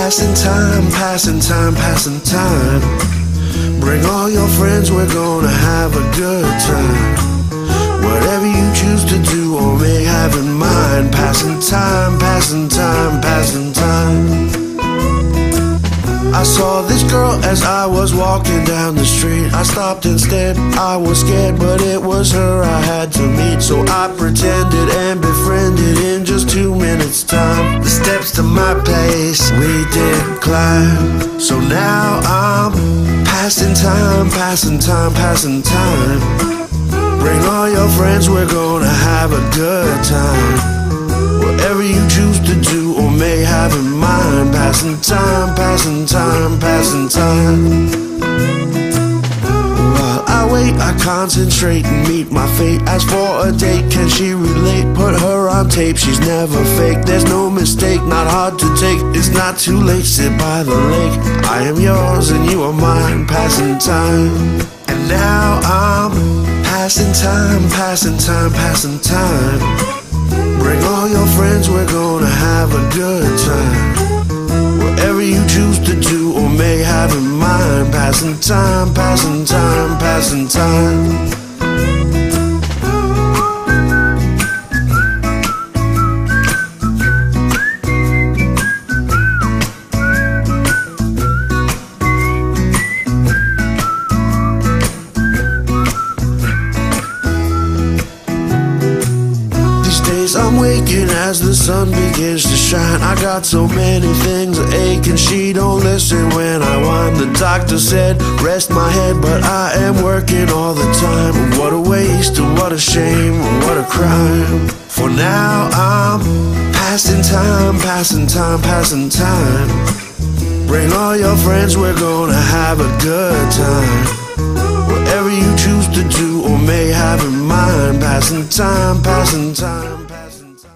Passing time, passing time, passing time. Bring all your friends, we're gonna have a good time. Whatever you choose to do or may have in mind. Passing time, passing time, passing time. I saw this girl as I was walking down the street. I stopped instead, I was scared, but it was her I had to meet. So I pretended and befriended in just 2 minutes time. The steps to my place we did climb. So now I'm passing time, passing time, passing time. Bring all your friends, we're gonna have a good time. Whatever you choose to do or may have in mind. Passing time, passing time, passing time. While I wait, I concentrate and meet my fate. As for a date, can she relate? Put her on tape, she's never fake. There's no mistake, not hard to take. It's not too late, sit by the lake. I am yours and you are mine. Passing time. And now I'm passing time, passing time, passing time. Bring all your friends, we're gonna have a good time. Whatever you choose to do or may have in mind. Passing time, passing time, passing time. I'm waking as the sun begins to shine. I got so many things that ache and she don't listen when I whine. The doctor said rest my head, but I am working all the time. What a waste and what a shame and what a crime. For now I'm passing time, passing time, passing time. Bring all your friends, we're gonna have a good time. Whatever you choose to do or may have in mind. Passing time, passing time, passing time.